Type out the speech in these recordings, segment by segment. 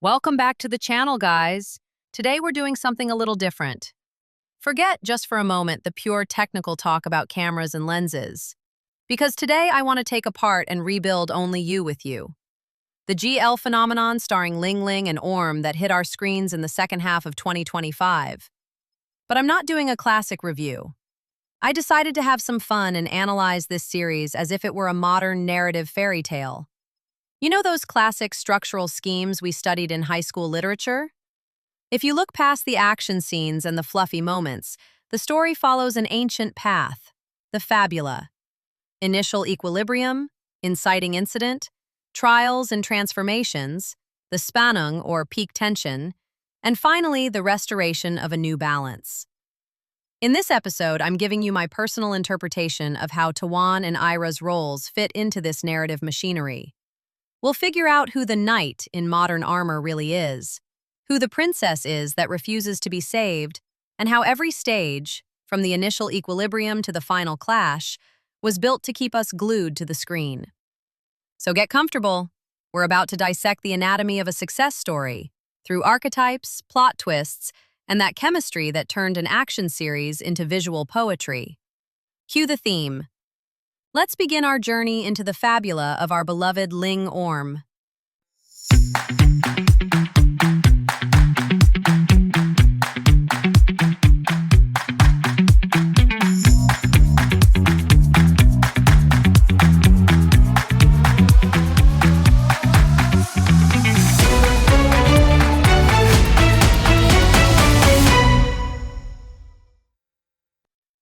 Welcome back to the channel, guys. Today we're doing something a little different. Forget just for a moment the pure technical talk about cameras and lenses. Because today I want to take apart and rebuild Only You with you. The GL phenomenon starring Lingling and Orm that hit our screens in the second half of 2025. But I'm not doing a classic review. I decided to have some fun and analyze this series as if it were a modern narrative fairy tale. You know those classic structural schemes we studied in high school literature? If you look past the action scenes and the fluffy moments, the story follows an ancient path, the Fabula. Initial equilibrium, inciting incident, trials and transformations, the Spannung or peak tension, and finally the restoration of a new balance. In this episode, I'm giving you my personal interpretation of how Tawan and Ira's roles fit into this narrative machinery. We'll figure out who the knight in modern armor really is, who the princess is that refuses to be saved, and how every stage, from the initial equilibrium to the final clash, was built to keep us glued to the screen. So get comfortable. We're about to dissect the anatomy of a success story through archetypes, plot twists, and that chemistry that turned an action series into visual poetry. Cue the theme. Let's begin our journey into the fabula of our beloved LingOrm.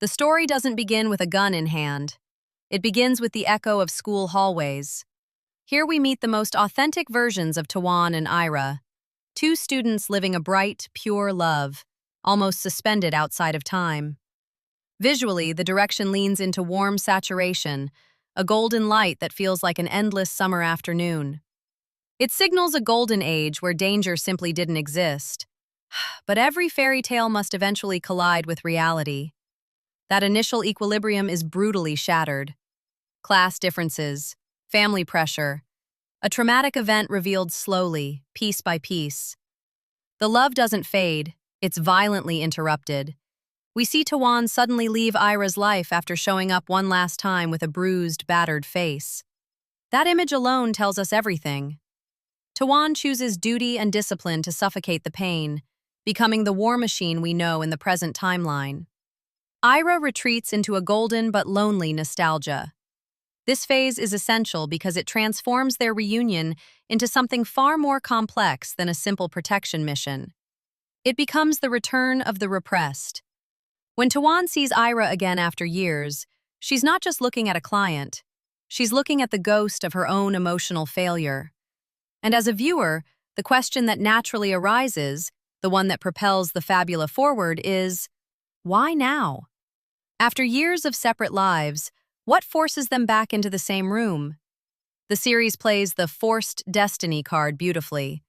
The story doesn't begin with a gun in hand. It begins with the echo of school hallways. Here we meet the most authentic versions of Tawan and Ira, two students living a bright, pure love, almost suspended outside of time. Visually, the direction leans into warm saturation, a golden light that feels like an endless summer afternoon. It signals a golden age where danger simply didn't exist. But every fairy tale must eventually collide with reality. That initial equilibrium is brutally shattered. Class differences, family pressure, a traumatic event revealed slowly, piece by piece. The love doesn't fade, it's violently interrupted. We see Tawan suddenly leave Ira's life after showing up one last time with a bruised, battered face. That image alone tells us everything. Tawan chooses duty and discipline to suffocate the pain, becoming the war machine we know in the present timeline. Ira retreats into a golden but lonely nostalgia. This phase is essential because it transforms their reunion into something far more complex than a simple protection mission. It becomes the return of the repressed. When Tawan sees Ira again after years, she's not just looking at a client, she's looking at the ghost of her own emotional failure. And as a viewer, the question that naturally arises, the one that propels the fabula forward, is, why now? After years of separate lives, what forces them back into the same room? The series plays the forced destiny card beautifully.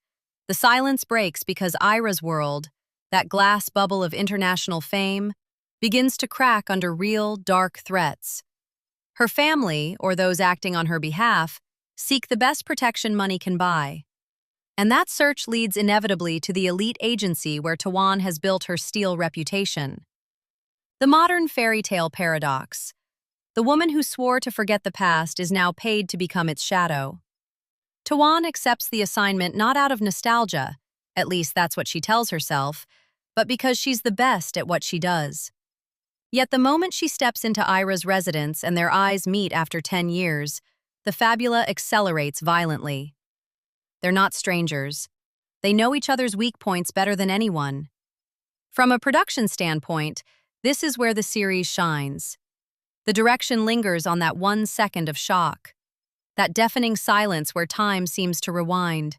The silence breaks because Ira's world, that glass bubble of international fame, begins to crack under real, dark threats. Her family, or those acting on her behalf, seek the best protection money can buy. And that search leads inevitably to the elite agency where Tawan has built her steel reputation. The modern fairy tale paradox. The woman who swore to forget the past is now paid to become its shadow. Tawan accepts the assignment not out of nostalgia, at least that's what she tells herself, but because she's the best at what she does. Yet the moment she steps into Ira's residence and their eyes meet after 10 years, the fabula accelerates violently. They're not strangers. They know each other's weak points better than anyone. From a production standpoint, this is where the series shines. The direction lingers on that 1 second of shock, that deafening silence where time seems to rewind.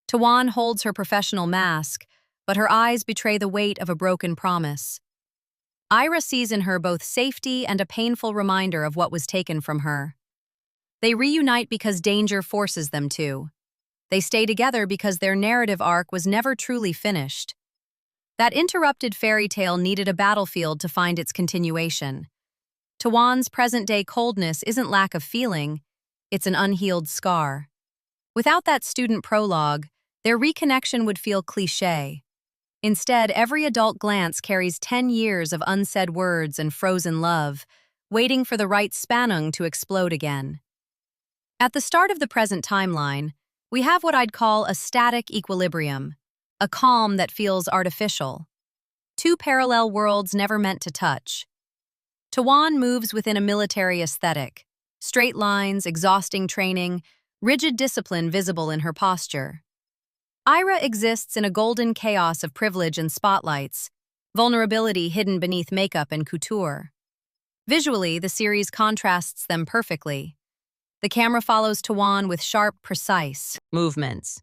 Tawan holds her professional mask, but her eyes betray the weight of a broken promise. Ira sees in her both safety and a painful reminder of what was taken from her. They reunite because danger forces them to. They stay together because their narrative arc was never truly finished. That interrupted fairy tale needed a battlefield to find its continuation. Tawan's present-day coldness isn't lack of feeling, it's an unhealed scar. Without that student prologue, their reconnection would feel cliché. Instead, every adult glance carries 10 years of unsaid words and frozen love, waiting for the right Spannung to explode again. At the start of the present timeline, we have what I'd call a static equilibrium, a calm that feels artificial. Two parallel worlds never meant to touch. Tawan moves within a military aesthetic, straight lines, exhausting training, rigid discipline visible in her posture. Ira exists in a golden chaos of privilege and spotlights, vulnerability hidden beneath makeup and couture. Visually, the series contrasts them perfectly. The camera follows Tawan with sharp, precise movements.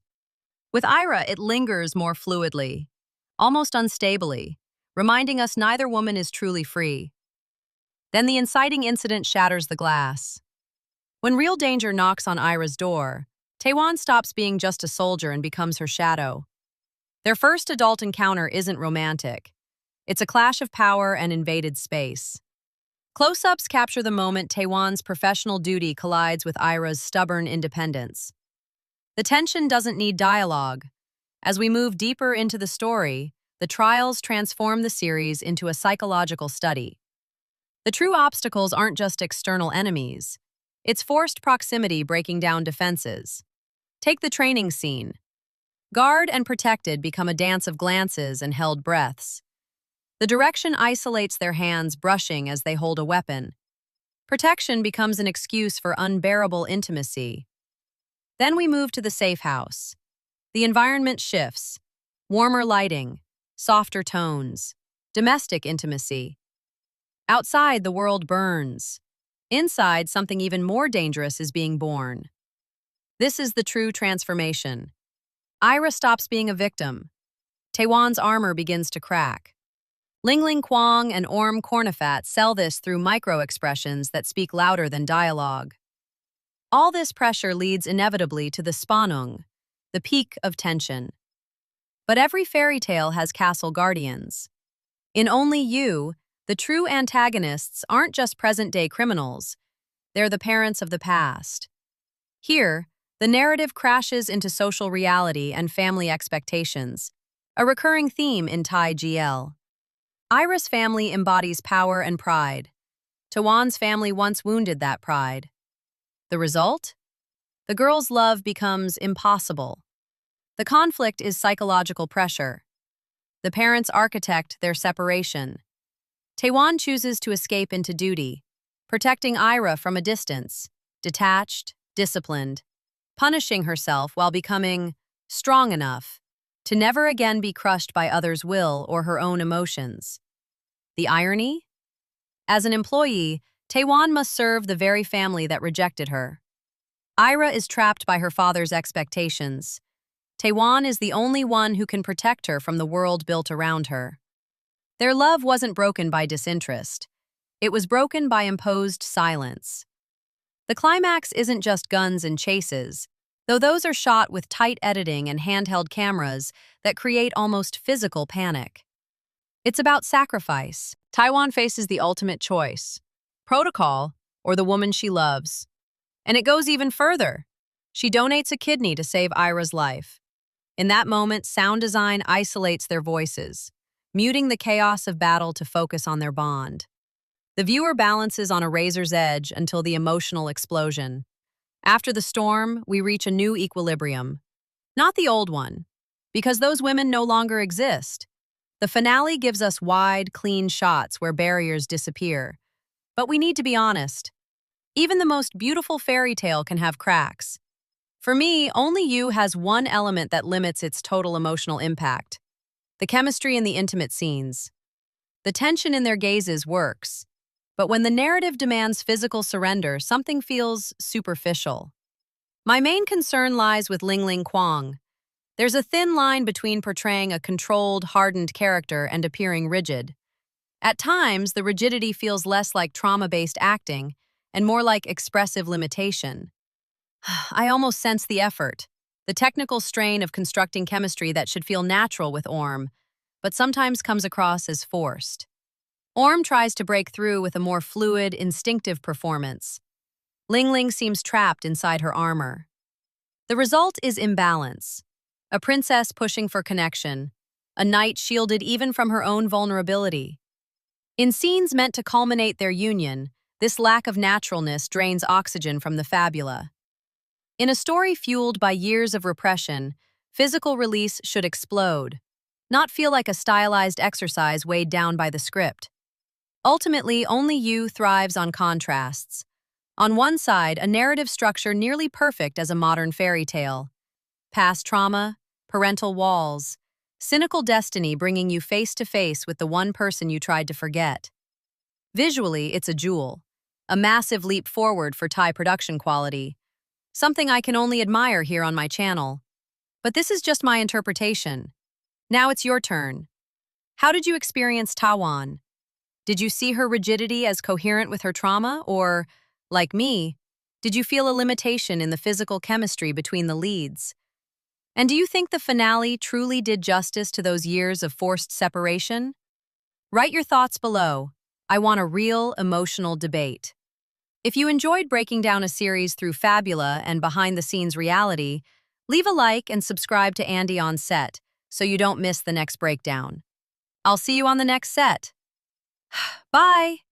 With Ira, it lingers more fluidly, almost unstably, reminding us neither woman is truly free. Then the inciting incident shatters the glass. When real danger knocks on Ira's door, Tawan stops being just a soldier and becomes her shadow. Their first adult encounter isn't romantic. It's a clash of power and invaded space. Close-ups capture the moment Tawan's professional duty collides with Ira's stubborn independence. The tension doesn't need dialogue. As we move deeper into the story, the trials transform the series into a psychological study. The true obstacles aren't just external enemies. It's forced proximity breaking down defenses. Take the training scene. Guard and protected become a dance of glances and held breaths. The direction isolates their hands brushing as they hold a weapon. Protection becomes an excuse for unbearable intimacy. Then we move to the safe house. The environment shifts. Warmer lighting, softer tones, domestic intimacy. Outside, the world burns. Inside, something even more dangerous is being born. This is the true transformation. Ira stops being a victim. Tawan's armor begins to crack. Lingling Kwong and Kornnaphat sell this through micro-expressions that speak louder than dialogue. All this pressure leads inevitably to the Spannung, the peak of tension. But every fairy tale has castle guardians. In Only You, the true antagonists aren't just present-day criminals. They're the parents of the past. Here, the narrative crashes into social reality and family expectations, a recurring theme in Thai GL. Ira's family embodies power and pride. Tawan's family once wounded that pride. The result? The girl's love becomes impossible. The conflict is psychological pressure. The parents architect their separation. Tawan chooses to escape into duty, protecting Ira from a distance, detached, disciplined, punishing herself while becoming strong enough to never again be crushed by others' will or her own emotions. The irony? As an employee, Tawan must serve the very family that rejected her. Ira is trapped by her father's expectations. Tawan is the only one who can protect her from the world built around her. Their love wasn't broken by disinterest. It was broken by imposed silence. The climax isn't just guns and chases, though those are shot with tight editing and handheld cameras that create almost physical panic. It's about sacrifice. Tawan faces the ultimate choice: protocol or the woman she loves. And it goes even further. She donates a kidney to save Ira's life. In that moment, sound design isolates their voices, muting the chaos of battle to focus on their bond. The viewer balances on a razor's edge until the emotional explosion. After the storm, we reach a new equilibrium. Not the old one, because those women no longer exist. The finale gives us wide, clean shots where barriers disappear. But we need to be honest. Even the most beautiful fairy tale can have cracks. For me, Only You has one element that limits its total emotional impact: the chemistry in the intimate scenes. The tension in their gazes works. But when the narrative demands physical surrender, something feels superficial. My main concern lies with Lingling Kwong. There's a thin line between portraying a controlled, hardened character and appearing rigid. At times, the rigidity feels less like trauma-based acting and more like expressive limitation. I almost sense the effort, the technical strain of constructing chemistry that should feel natural with Orm, but sometimes comes across as forced. Orm tries to break through with a more fluid, instinctive performance. Lingling seems trapped inside her armor. The result is imbalance. A princess pushing for connection, a knight shielded even from her own vulnerability. In scenes meant to culminate their union, this lack of naturalness drains oxygen from the fabula. In a story fueled by years of repression, physical release should explode, not feel like a stylized exercise weighed down by the script. Ultimately, only You thrives on contrasts. On one side, a narrative structure nearly perfect as a modern fairy tale. Past trauma, parental walls, cynical destiny bringing you face to face with the one person you tried to forget. Visually, it's a jewel, a massive leap forward for Thai production quality, something I can only admire here on my channel. But this is just my interpretation. Now it's your turn. How did you experience Tawan? Did you see her rigidity as coherent with her trauma, or, like me, did you feel a limitation in the physical chemistry between the leads? And do you think the finale truly did justice to those years of forced separation? Write your thoughts below. I want a real, emotional debate. If you enjoyed breaking down a series through Fabula and behind-the-scenes reality, leave a like and subscribe to Andy on Set so you don't miss the next breakdown. I'll see you on the next set. Bye!